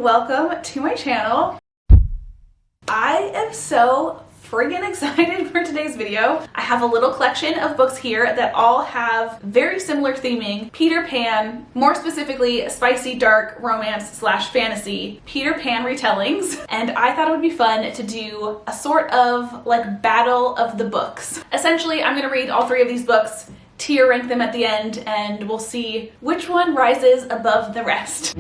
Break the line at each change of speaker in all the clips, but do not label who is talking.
welcome to my channel. I am so friggin' excited for today's video. I have a little collection of books here that all have very similar theming. Peter Pan, more specifically spicy dark romance slash fantasy Peter Pan retellings, and I thought it would be fun to do a sort of like battle of the books. Essentially, I'm gonna read all three of these books, tier rank them at the end, and we'll see which one rises above the rest.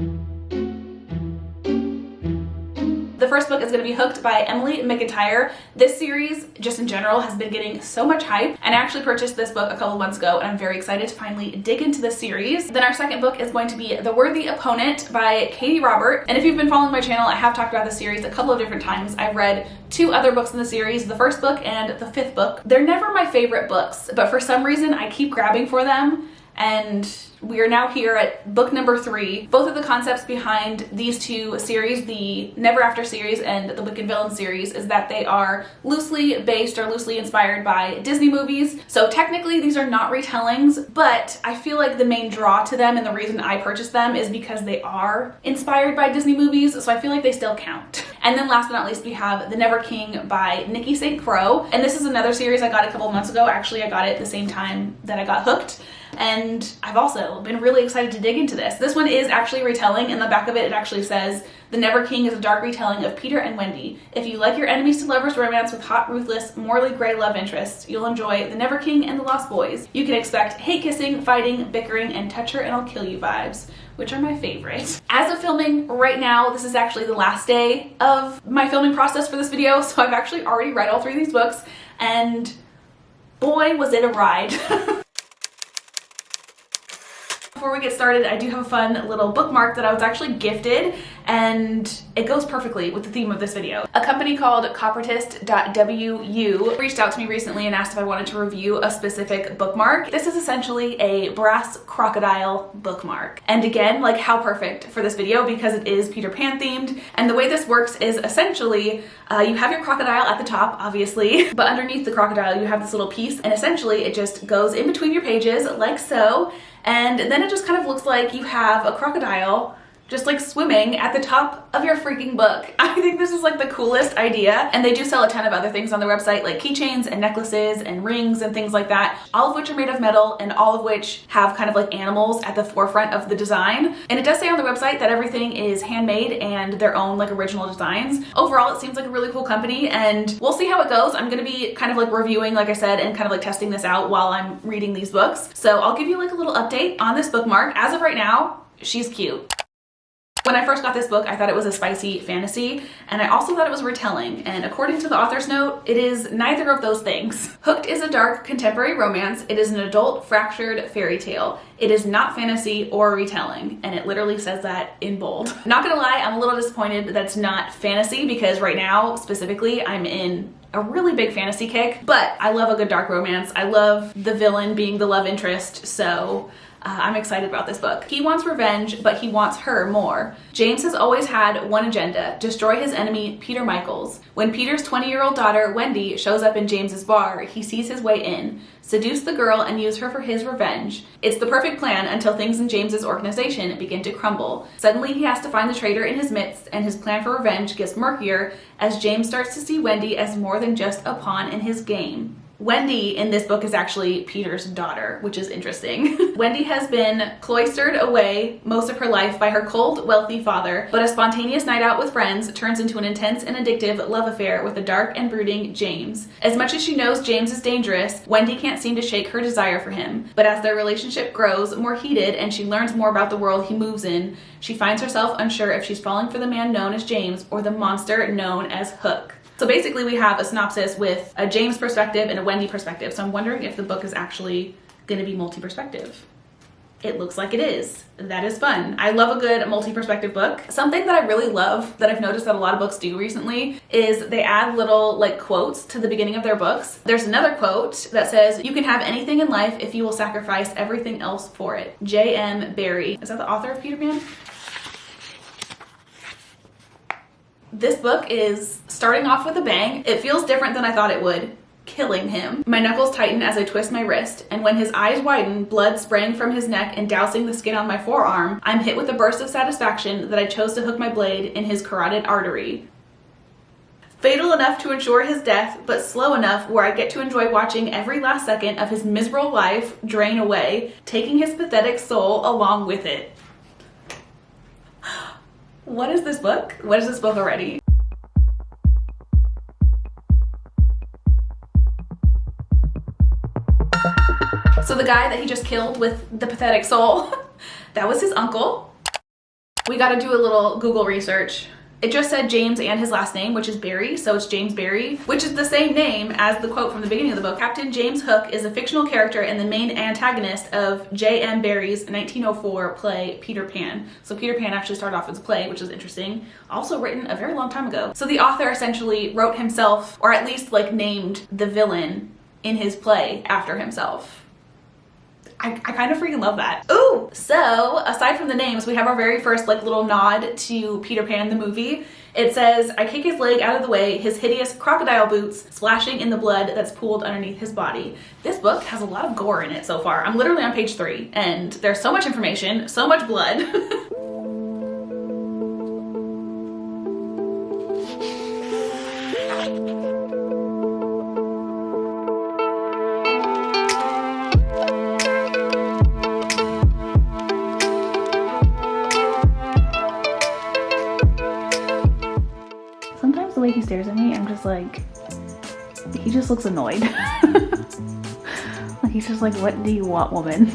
The first book is going to be Hooked by Emily McIntyre. This series, just in general, has been getting so much hype, and I actually purchased this book a couple months ago, and I'm very excited to finally dig into this series. Then our second book is going to be The Worthy Opponent by Katie Robert, and if you've been following my channel, I have talked about this series a couple of different times. I've read 2 other books in the series, the first book and the 5th book. They're never my favorite books, but for some reason I keep grabbing for them, and we are now here at book number 3. Both of the concepts behind these 2 series, the Never After series and the Wicked Villain series, is that they are loosely based or loosely inspired by Disney movies. So technically these are not retellings, but I feel like the main draw to them and the reason I purchased them is because they are inspired by Disney movies, so I feel like they still count. And then last but not least, we have The Never King by Nikki St. Crow. And this is another series I got a couple of months ago. Actually, I got it the same time that I got Hooked. And I've also been really excited to dig into this. This one is actually a retelling. In the back of it, it actually says, The Never King is a dark retelling of Peter and Wendy. If you like your enemies to lovers romance with hot, ruthless, morally gray love interests, you'll enjoy The Never King and the Lost Boys. You can expect hate kissing, fighting, bickering, and touch her and I'll kill you vibes, which are my favorite. As of filming right now, this is actually the last day of my filming process for this video, so I've actually already read all 3 of these books, and boy, was it a ride. Before we get started, I do have a fun little bookmark that I was actually gifted, and it goes perfectly with the theme of this video. A company called coppertist.wu reached out to me recently and asked if I wanted to review a specific bookmark. This is essentially a brass crocodile bookmark. And again, like how perfect for this video because it is Peter Pan themed. And the way this works is essentially you have your crocodile at the top, obviously, but underneath the crocodile you have this little piece, and essentially it just goes in between your pages like so. And then it just kind of looks like you have a crocodile just like swimming at the top of your freaking book. I think this is like the coolest idea. And they do sell a ton of other things on their website, like keychains and necklaces and rings and things like that, all of which are made of metal and all of which have kind of like animals at the forefront of the design. And it does say on the website that everything is handmade and their own like original designs. Overall, it seems like a really cool company, and we'll see how it goes. I'm gonna be kind of like reviewing, like I said, and kind of like testing this out while I'm reading these books. So I'll give you like a little update on this bookmark. As of right now, she's cute. When I first got this book, I thought it was a spicy fantasy, and I also thought it was a retelling, and according to the author's note, it is neither of those things. Hooked is a dark contemporary romance. It is an adult fractured fairy tale. It is not fantasy or retelling, and it literally says that in bold. Not gonna lie, I'm a little disappointed that it's not fantasy because right now, specifically, I'm in a really big fantasy kick, but I love a good dark romance. I love the villain being the love interest, so I'm excited about this book. He wants revenge, but he wants her more. James has always had one agenda: destroy his enemy, Peter Michaels. When Peter's 20-year-old daughter, Wendy, shows up in James's bar, he sees his way in, seduce the girl, and use her for his revenge. It's the perfect plan until things in James's organization begin to crumble. Suddenly, he has to find the traitor in his midst, and his plan for revenge gets murkier as James starts to see Wendy as more than just a pawn in his game. Wendy in this book is actually Peter's daughter, which is interesting. Wendy has been cloistered away most of her life by her cold, wealthy father, but a spontaneous night out with friends turns into an intense and addictive love affair with a dark and brooding James. As much as she knows James is dangerous, Wendy can't seem to shake her desire for him. But as their relationship grows more heated and she learns more about the world he moves in, she finds herself unsure if she's falling for the man known as James or the monster known as Hook. So basically we have a synopsis with a James perspective and a Wendy perspective. So I'm wondering if the book is actually going to be multi-perspective. It looks like it is. That is fun. I love a good multi-perspective book. Something that I really love that I've noticed that a lot of books do recently is they add little like quotes to the beginning of their books. There's another quote that says, "You can have anything in life if you will sacrifice everything else for it." J.M. Barrie. Is that the author of Peter Pan? This book is starting off with a bang. It feels different than I thought it would. killing him. My knuckles tighten as I twist my wrist, and when his eyes widen, blood spraying from his neck and dousing the skin on my forearm, I'm hit with a burst of satisfaction that I chose to hook my blade in his carotid artery. Fatal enough to ensure his death, but slow enough where I get to enjoy watching every last second of his miserable life drain away, taking his pathetic soul along with it. What is this book? What is this book already? So the guy that he just killed with the pathetic soul, that was his uncle. We got to do a little Google research. It just said James and his last name, which is Barry, so it's James Barry, which is the same name as the quote from the beginning of the book. Captain James Hook is a fictional character and the main antagonist of J.M. Barrie's 1904 play Peter Pan. So Peter Pan actually started off as a play, which is interesting. Also written a very long time ago. So the author essentially wrote himself, or at least like named the villain in his play after himself. I kind of freaking love that. Ooh, so aside from the names, we have our very first like little nod to Peter Pan the movie. It says, I kick his leg out of the way, his hideous crocodile boots splashing in the blood that's pooled underneath his body. This book has a lot of gore in it so far. I'm literally on page 3 and there's so much information, so much blood. Sometimes the way he stares at me, I'm just like, he just looks annoyed. Like he's just like, what do you want, woman?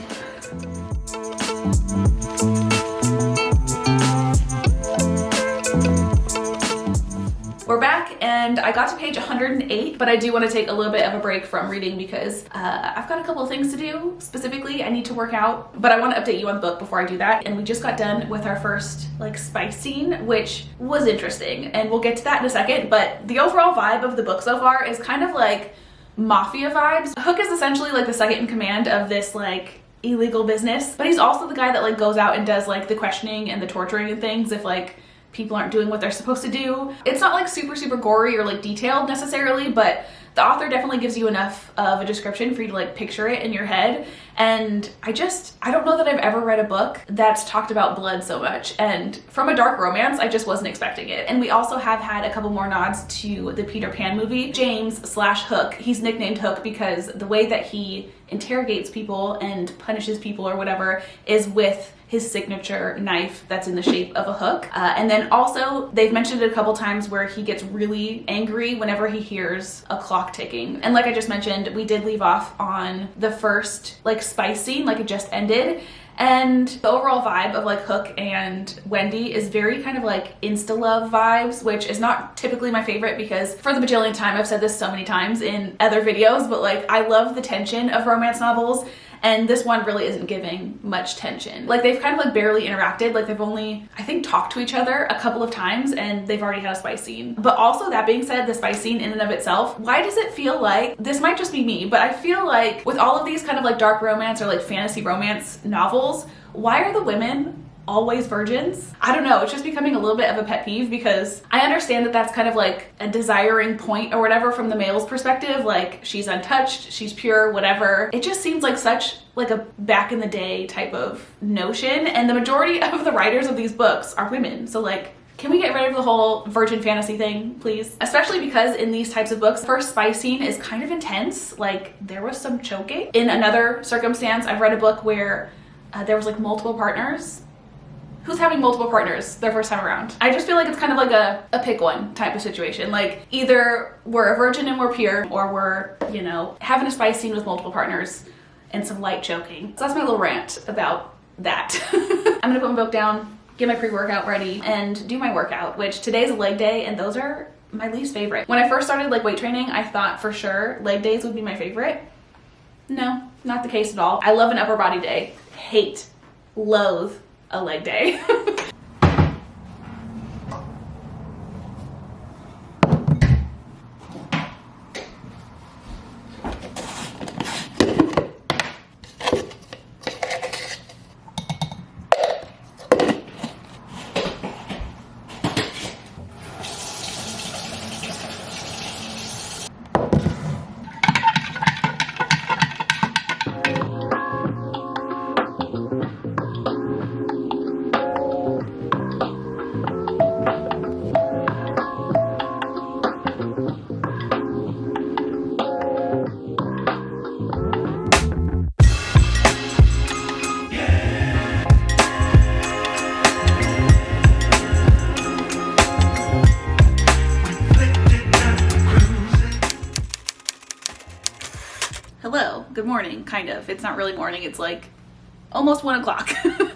We're back and I got to page 108, but I do want to take a little bit of a break from reading because I've got a couple of things to do. Specifically, I need to work out, but I want to update you on the book before I do that. And we just got done with our first like spice scene, which was interesting, and we'll get to that in a second. But the overall vibe of the book so far is kind of like mafia vibes. Hook is essentially like the second in command of this like illegal business, but he's also the guy that like goes out and does like the questioning and the torturing and things if like people aren't doing what they're supposed to do. It's not like super gory or like detailed necessarily, but the author definitely gives you enough of a description for you to like picture it in your head. And I don't know that I've ever read a book that's talked about blood so much. And from a dark romance, I just wasn't expecting it. And we also have had a couple more nods to the Peter Pan movie. James/Hook, he's nicknamed Hook because the way that he interrogates people and punishes people or whatever is with his signature knife that's in the shape of a hook. And then also they've mentioned it a couple times where he gets really angry whenever he hears a clock ticking. And like I just mentioned, we did leave off on the first like spice scene, like it just ended. And the overall vibe of like Hook and Wendy is very kind of like insta-love vibes, which is not typically my favorite because for the bajillion time, I've said this so many times in other videos, but like I love the tension of romance novels. And this one really isn't giving much tension. Like they've kind of like barely interacted. Like they've only, I think, talked to each other a couple of times and they've already had a spice scene. But also that being said, the spice scene in and of itself, why does it feel like, this might just be me, but I feel like with all of these kind of like dark romance or like fantasy romance novels, why are the women always virgins? I don't know, it's just becoming a little bit of a pet peeve because I understand that that's kind of like a desiring point or whatever from the male's perspective, like she's untouched, she's pure, whatever. It just seems like such like a back in the day type of notion, and the majority of the writers of these books are women, so like can we get rid of the whole virgin fantasy thing, please? Especially because in these types of books, the first spice scene is kind of intense. Like there was some choking. In another circumstance, I've read a book where there was like multiple partners. Who's having multiple partners their first time around? I just feel like it's kind of like a pick one type of situation. Like either we're a virgin and we're pure, or we're, you know, having a spice scene with multiple partners and some light choking. So that's my little rant about that. I'm gonna put my book down, get my pre-workout ready, and do my workout, which today's a leg day, and those are my least favorite. When I first started like weight training, I thought for sure leg days would be my favorite. No, not the case at all. I love an upper body day. Hate, loathe a leg day. good morning, kind of. It's not really morning, it's like almost 1 o'clock.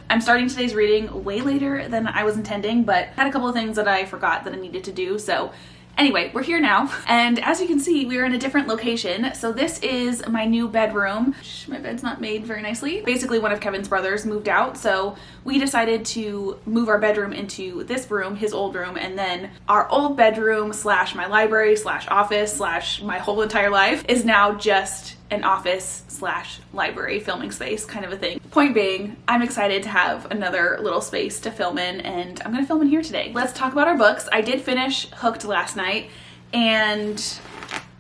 I'm starting today's reading way later than I was intending, but I had a couple of things that I forgot that I needed to do, so anyway, we're here now, and as you can see, we're in a different location. So this is my new bedroom. My bed's not made very nicely. Basically, one of Kevin's brothers moved out, so we decided to move our bedroom into this room, his old room, and then our old bedroom slash my library slash office slash my whole entire life is now just an office slash library filming space kind of a thing. Point being, I'm excited to have another little space to film in, and I'm gonna film in here today. Let's talk about our books. I did finish Hooked last night, and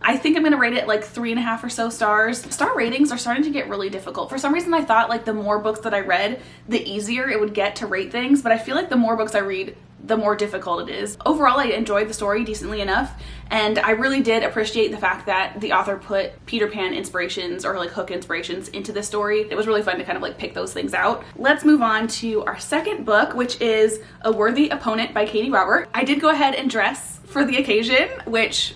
I think I'm gonna rate it like 3.5 or so stars. Star ratings are starting to get really difficult. For some reason I thought like the more books that I read, the easier it would get to rate things, but I feel like the more books I read, the more difficult it is. Overall, I enjoyed the story decently enough, and I really did appreciate the fact that the author put Peter Pan inspirations or like Hook inspirations into the story. It was really fun to kind of like pick those things out. Let's move on to our second book, which is A Worthy Opponent by Katie Robert. I did go ahead and dress for the occasion, which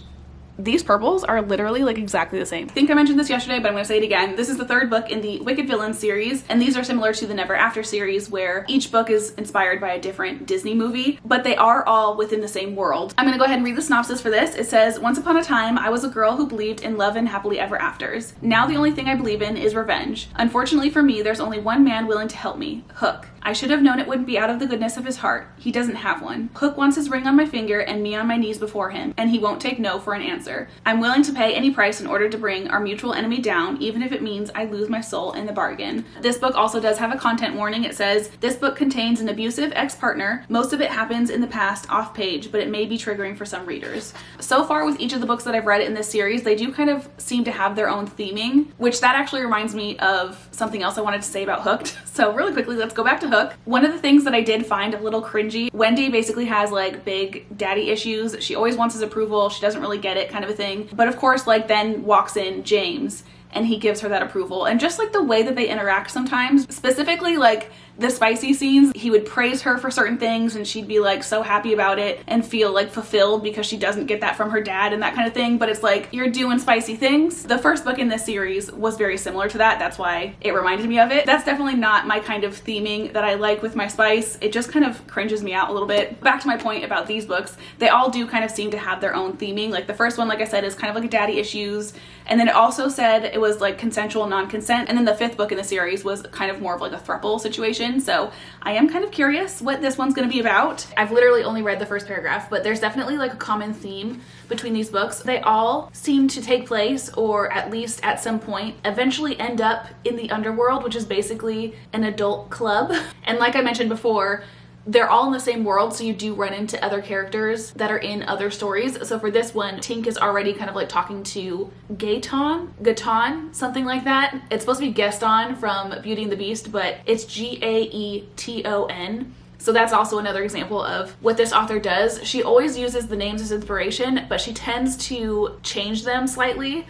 these purples are literally like exactly the same. I think I mentioned this yesterday, but I'm gonna say it again. This is the third book in the Wicked Villains series, and these are similar to the Never After series, where each book is inspired by a different Disney movie, but they are all within the same world. I'm gonna go ahead and read the synopsis for this. It says, "Once upon a time, I was a girl who believed in love and happily ever afters. Now the only thing I believe in is revenge. Unfortunately for me, there's only one man willing to help me, Hook. I should have known it wouldn't be out of the goodness of his heart. He doesn't have one. Hook wants his ring on my finger and me on my knees before him, and he won't take no for an answer. I'm willing to pay any price in order to bring our mutual enemy down, even if it means I lose my soul in the bargain." This book also does have a content warning. It says, "This book contains an abusive ex-partner. Most of it happens in the past off page, but it may be triggering for some readers." So far with each of the books that I've read in this series, they do kind of seem to have their own theming, which that actually reminds me of something else I wanted to say about Hooked. So really quickly, let's go back to Hook. One of the things that I did find a little cringy, Wendy basically has like big daddy issues. She always wants his approval. She doesn't really get it, kind of a thing. But of course, like then walks in James and he gives her that approval. And just like the way that they interact sometimes, specifically like the spicy scenes, he would praise her for certain things and she'd be like so happy about it and feel like fulfilled because she doesn't get that from her dad and that kind of thing. But it's like, you're doing spicy things. The first book in this series was very similar to that. That's why it reminded me of it. That's definitely not my kind of theming that I like with my spice. It just kind of cringes me out a little bit. Back to my point about these books, they all do kind of seem to have their own theming. Like the first one, like I said, is kind of like a daddy issues. And then it also said it was like consensual non-consent. And then the fifth book in the series was kind of more of like a throuple situation. So I am kind of curious what this one's going to be about. I've literally only read the first paragraph, but there's definitely like a common theme between these books. They all seem to take place, or at least at some point, eventually end up in the underworld, which is basically an adult club. And like I mentioned before, they're all in the same world, so you do run into other characters that are in other stories. So for this one, Tink is already kind of like talking to Gaeton, something like that. It's supposed to be Gaston from Beauty and the Beast, but it's Gaeton. So that's also another example of what this author does. She always uses the names as inspiration, but she tends to change them slightly,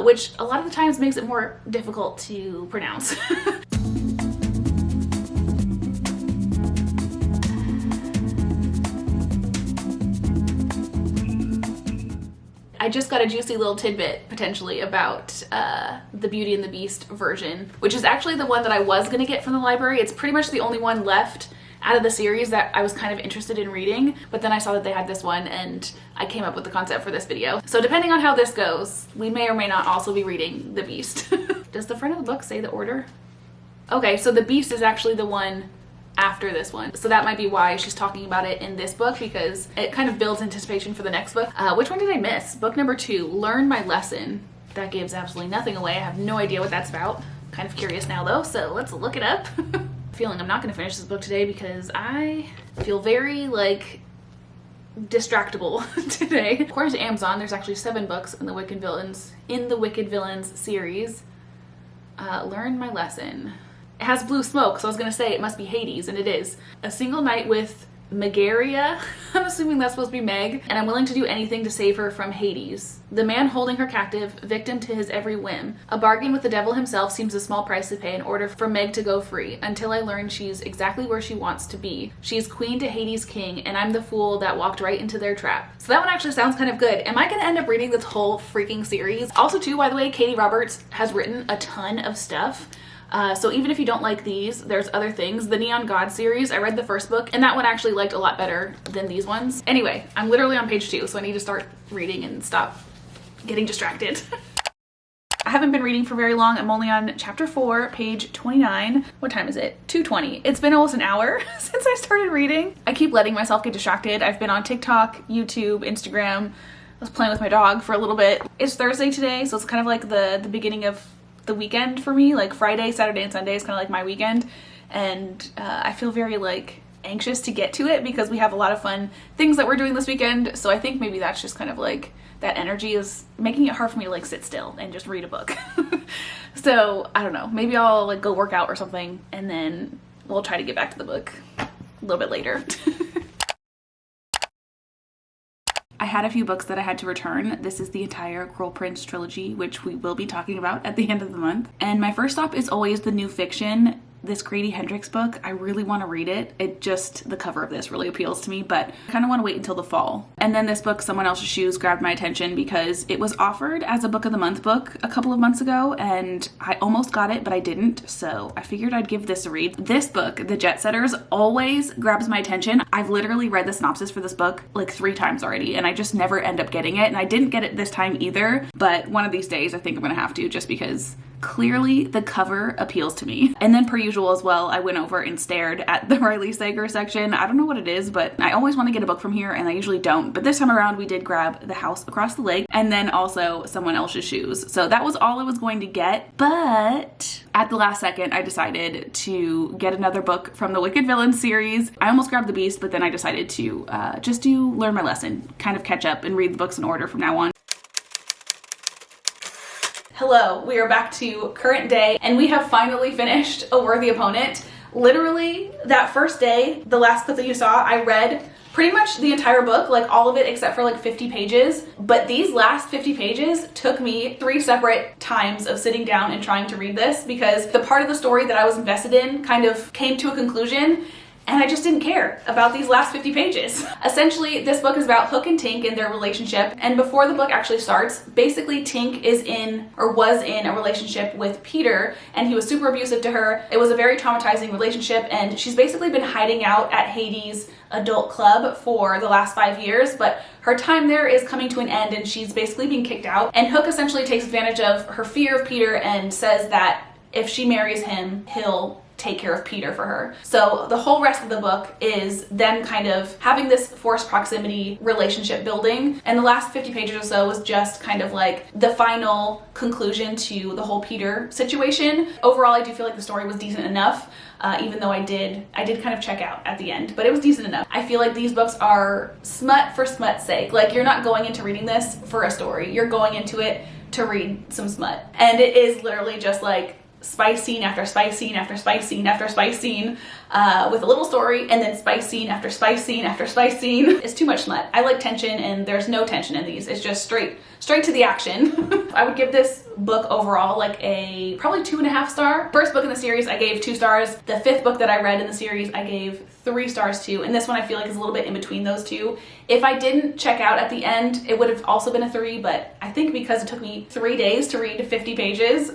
which a lot of the times makes it more difficult to pronounce. I just got a juicy little tidbit potentially about the Beauty and the Beast version, which is actually the one that I was gonna get from the library. It's pretty much the only one left out of the series that I was kind of interested in reading, but then I saw that they had this one and I came up with the concept for this video. So depending on how this goes, we may or may not also be reading The Beast. Does the front of the book say the order? Okay, so The Beast is actually the one after this one. So that might be why she's talking about it in this book, because it kind of builds anticipation for the next book. Which one did I miss? Book number 2, Learn My Lesson. That gives absolutely nothing away. I have no idea what that's about. Kind of curious now though, so let's look it up. Feeling I'm not gonna finish this book today because I feel very like distractible today. According to Amazon, there's actually 7 books in the Wicked Villains series. Learn My Lesson. It has blue smoke, so I was gonna say it must be Hades, and it is. A single night with Megaria. I'm assuming that's supposed to be Meg. And I'm willing to do anything to save her from Hades, the man holding her captive, victim to his every whim. A bargain with the devil himself seems a small price to pay in order for Meg to go free, until I learn she's exactly where she wants to be. She's queen to Hades' king, and I'm the fool that walked right into their trap. So that one actually sounds kind of good. Am I gonna end up reading this whole freaking series? Also too, by the way, Katie Roberts has written a ton of stuff. So even if you don't like these, there's other things. The Neon God series, I read the first book, and that one I actually liked a lot better than these ones. Anyway, I'm literally on page 2, so I need to start reading and stop getting distracted. I haven't been reading for very long. I'm only on chapter 4, page 29. What time is it? 2:20. It's been almost an hour since I started reading. I keep letting myself get distracted. I've been on TikTok, YouTube, Instagram. I was playing with my dog for a little bit. It's Thursday today, so it's kind of like the beginning of the weekend for me. Like Friday, Saturday, and Sunday is kind of like my weekend, and I feel very like anxious to get to it because we have a lot of fun things that we're doing this weekend. So I think maybe that's just kind of like that energy is making it hard for me to like sit still and just read a book. So I don't know, maybe I'll like go work out or something, and then we'll try to get back to the book a little bit later. I had a few books that I had to return. This is the entire Cruel Prince trilogy, which we will be talking about at the end of the month. And my first stop is always the new fiction, this Grady Hendrix book. I really want to read it. The cover of this really appeals to me, but I kind of want to wait until the fall. And then this book, Someone Else's Shoes, grabbed my attention because it was offered as a book of the month book a couple of months ago, and I almost got it, but I didn't. So I figured I'd give this a read. This book, The Jet Setters, always grabs my attention. I've literally read the synopsis for this book like 3 times already, and I just never end up getting it. And I didn't get it this time either, but one of these days I think I'm gonna have to, just because clearly the cover appeals to me. And then per usual as well, I went over and stared at the Riley Sager section. I don't know what it is, but I always want to get a book from here and I usually don't. But this time around we did grab The House Across the Lake and then also Someone Else's Shoes. So that was all I was going to get. But at the last second, I decided to get another book from the Wicked Villains series. I almost grabbed The Beast, but then I decided to just do Learn My Lesson, kind of catch up and read the books in order from now on. Hello, we are back to current day, and we have finally finished A Worthy Opponent. Literally, that first day, the last clip that you saw, I read pretty much the entire book, like all of it except for like 50 pages. But these last 50 pages took me 3 separate times of sitting down and trying to read this because the part of the story that I was invested in kind of came to a conclusion, and I just didn't care about these last 50 pages. Essentially, this book is about Hook and Tink and their relationship. And before the book actually starts, basically Tink is in, or was in, a relationship with Peter, and he was super abusive to her. It was a very traumatizing relationship, and she's basically been hiding out at Hades Adult Club for the last 5 years, but her time there is coming to an end and she's basically being kicked out. And Hook essentially takes advantage of her fear of Peter and says that if she marries him, he'll take care of Peter for her. So the whole rest of the book is them kind of having this forced proximity relationship building, and the last 50 pages or so was just kind of like the final conclusion to the whole Peter situation. Overall, I do feel like the story was decent enough, even though I did kind of check out at the end, but it was decent enough. I feel like these books are smut for smut's sake. Like, you're not going into reading this for a story, you're going into it to read some smut, and it is literally just like spice scene after spice scene after spice scene after spice scene with a little story, and then spice scene after spice scene after spice scene. It's too much smut. I like tension, and there's no tension in these. It's just straight to the action. I would give this book overall like a probably 2.5 star. First book in the series I gave 2 stars. The 5th book that I read in the series I gave 3 stars to, and this one I feel like is a little bit in between those two. If I didn't check out at the end, it would have also been a 3, but I think because it took me 3 days to read 50 pages,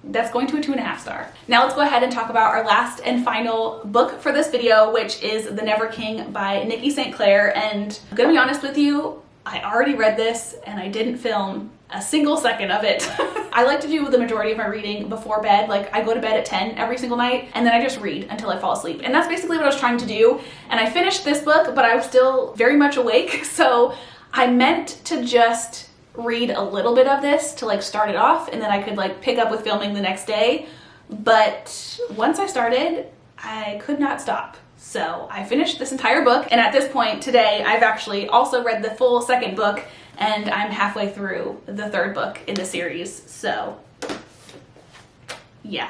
that's going to a 2.5 star. Now let's go ahead and talk about our last and final book for this video, which is The Never King by Nikki St. Clair. And I'm gonna be honest with you, I already read this and I didn't film a single second of it. I like to do the majority of my reading before bed. Like, I go to bed at 10 every single night and then I just read until I fall asleep. And that's basically what I was trying to do. And I finished this book, but I was still very much awake. So I meant to just read a little bit of this to like start it off, and then I could like pick up with filming the next day. But once I started, I could not stop. So I finished this entire book, and at this point today, I've actually also read the full 2nd book, and I'm halfway through the 3rd book in the series. So yeah.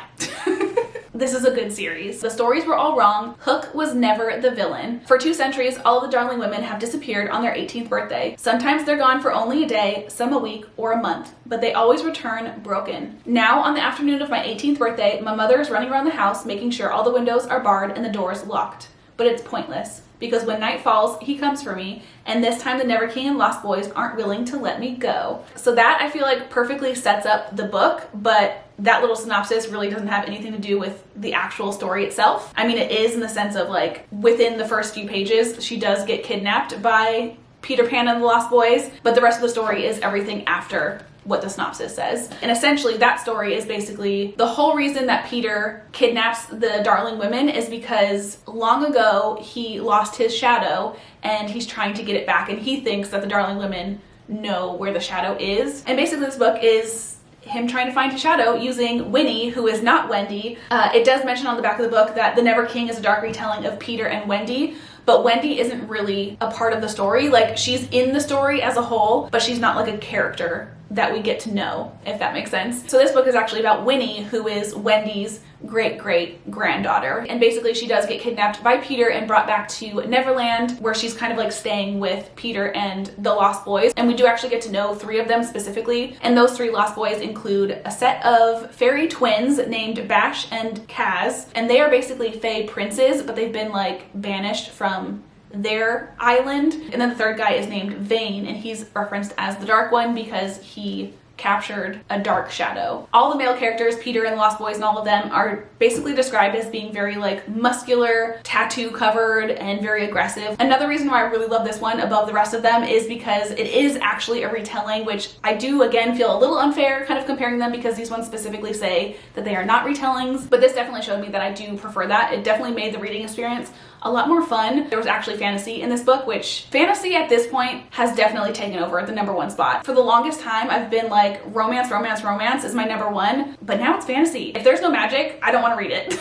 The this is a good series. The stories were all wrong. Hook was never the villain. For 2 centuries, all of the darling women have disappeared on their 18th birthday. Sometimes they're gone for only a day, some a week, or a month, but they always return broken. Now, on the afternoon of my 18th birthday, my mother is running around the house making sure all the windows are barred and the doors locked. But it's pointless, because when night falls, he comes for me, and this time the Never King and Lost Boys aren't willing to let me go. So that, I feel like, perfectly sets up the book, but that little synopsis really doesn't have anything to do with the actual story itself. I mean, it is in the sense of, like, within the first few pages, she does get kidnapped by Peter Pan and the Lost Boys, but the rest of the story is everything after what the synopsis says. And essentially that story is basically the whole reason that Peter kidnaps the darling women is because long ago he lost his shadow and he's trying to get it back, and he thinks that the darling women know where the shadow is. And basically this book is him trying to find his shadow using Winnie, who is not Wendy. It does mention on the back of the book that the Never King is a dark retelling of Peter and Wendy, but Wendy isn't really a part of the story. Like, she's in the story as a whole, but she's not like a character that we get to know, if that makes sense. So this book is actually about Winnie, who is Wendy's great-great-granddaughter. And basically she does get kidnapped by Peter and brought back to Neverland, where she's kind of like staying with Peter and the Lost Boys. And we do actually get to know 3 of them specifically. And those 3 Lost Boys include a set of fairy twins named Bash and Kaz. And they are basically fae princes, but they've been like banished from their island. And then the 3rd guy is named Vane, and he's referenced as the Dark One because he captured a dark shadow. All the male characters, Peter and the Lost Boys and all of them, are basically described as being very like muscular, tattoo covered, and very aggressive. Another reason why I really love this one above the rest of them is because it is actually a retelling, which I do again feel a little unfair kind of comparing them because these ones specifically say that they are not retellings, but this definitely showed me that I do prefer that. It definitely made the reading experience a lot more fun. There was actually fantasy in this book, which fantasy at this point has definitely taken over the #1 spot. For the longest time, I've been like, romance, romance, romance is my #1, but now it's fantasy. If there's no magic, I don't want to read it.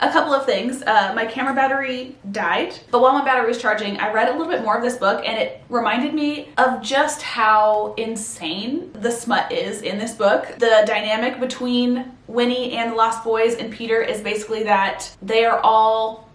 A couple of things. My camera battery died, but while my battery was charging, I read a little bit more of this book, and it reminded me of just how insane the smut is in this book. The dynamic between Winnie and the Lost Boys and Peter is basically that they are all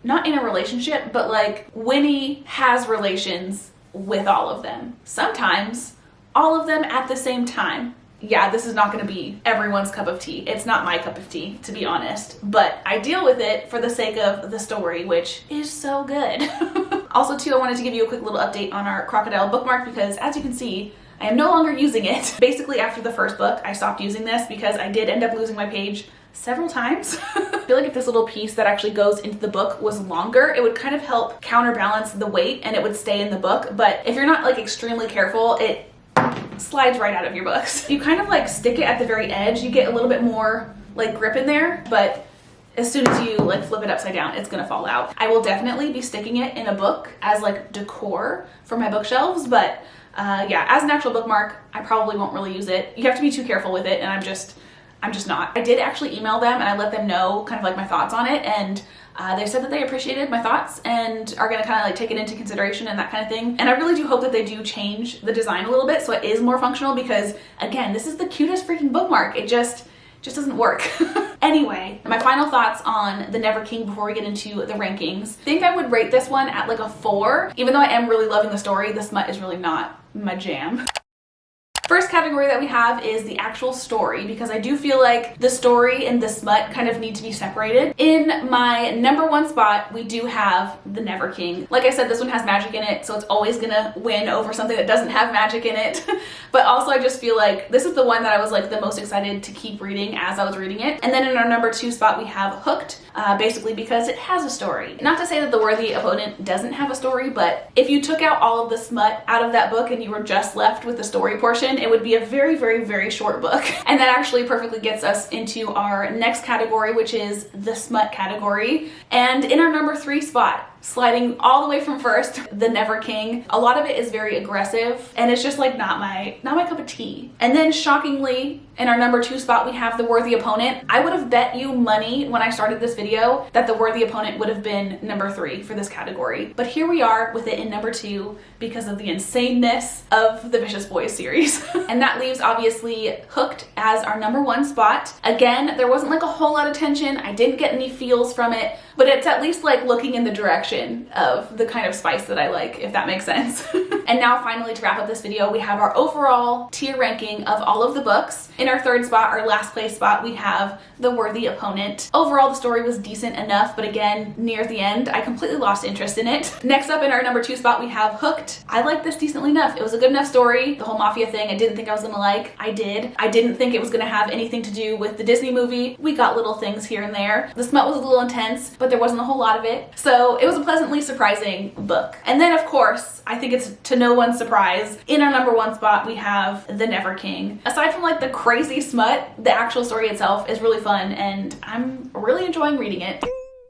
not in a relationship, but like Winnie has relations with all of them. Sometimes all of them at the same time. Yeah, this is not going to be everyone's cup of tea. It's not my cup of tea, to be honest, but I deal with it for the sake of the story, which is so good. Also, too, I wanted to give you a quick little update on our crocodile bookmark because, as you can see, I am no longer using it. Basically, after the first book, I stopped using this because I did end up losing my page several times. I feel like if this little piece that actually goes into the book was longer, it would kind of help counterbalance the weight and it would stay in the book, but if you're not like extremely careful, it slides right out of your books. You kind of like stick it at the very edge, you get a little bit more like grip in there, but as soon as you like flip it upside down, it's gonna fall out. I will definitely be sticking it in a book as like decor for my bookshelves, but yeah, as an actual bookmark, I probably won't really use it. You have to be too careful with it, and I'm just not. I did actually email them and I let them know kind of like my thoughts on it, and they said that they appreciated my thoughts and are gonna kind of like take it into consideration and that kind of thing. And I really do hope that they do change the design a little bit so it is more functional, because again, this is the cutest freaking bookmark. It just doesn't work. Anyway, my final thoughts on the Never King before we get into the rankings. I think I would rate this one at like a 4. Even though I am really loving the story, the smut is really not my jam. First category that we have is the actual story, because I do feel like the story and the smut kind of need to be separated. In my #1 spot, we do have the Never King. Like I said, this one has magic in it, so it's always gonna win over something that doesn't have magic in it. But also I just feel like this is the one that I was like the most excited to keep reading as I was reading it. And then in our #2 spot, we have Hooked, basically because it has a story. Not to say that The Worthy Opponent doesn't have a story, but if you took out all of the smut out of that book and you were just left with the story portion, it would be a very, very, very short book. And that actually perfectly gets us into our next category, which is the smut category. And in our #3 spot, sliding all the way from first, The Never King. A lot of it is very aggressive and it's just like not my cup of tea. And then shockingly, in our number 2 spot, we have The Worthy Opponent. I would have bet you money when I started this video that The Worthy Opponent would have been number 3 for this category. But here we are with it in number 2 because of the insaneness of the Vicious Boys series. And that leaves obviously Hooked as our number 1 spot. Again, there wasn't like a whole lot of tension. I didn't get any feels from it, but it's at least like looking in the direction of the kind of spice that I like, if that makes sense. And now finally, to wrap up this video, we have our overall tier ranking of all of the books. In our 3rd spot, our last place spot, we have The Worthy Opponent. Overall, the story was decent enough, but again, near the end, I completely lost interest in it. Next up in our number 2 spot, we have Hooked. I liked this decently enough. It was a good enough story. The whole mafia thing, I didn't think I was gonna like. I did. I didn't think it was gonna have anything to do with the Disney movie. We got little things here and there. The smut was a little intense, but there wasn't a whole lot of it. So it was a pleasantly surprising book. And then of course, I think it's to no one's surprise, in our number 1 spot, we have The Never King. Aside from like the crazy smut, the actual story itself is really fun and I'm really enjoying reading it.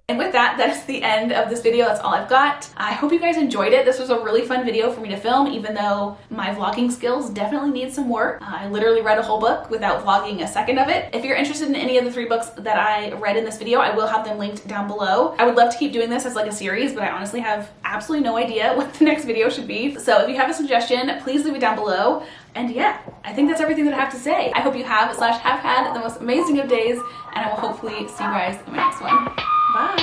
And with that, that is the end of this video. That's all I've got. I hope you guys enjoyed it. This was a really fun video for me to film, even though my vlogging skills definitely need some work. I literally read a whole book without vlogging a second of it. If you're interested in any of the 3 books that I read in this video, I will have them linked down below. I would love to keep doing this as like a series, but I honestly have absolutely no idea what the next video should be. So if you have a suggestion, please leave it down below. And yeah, I think that's everything that I have to say. I hope you have had the most amazing of days, and I will hopefully see you guys in my next one. Bye.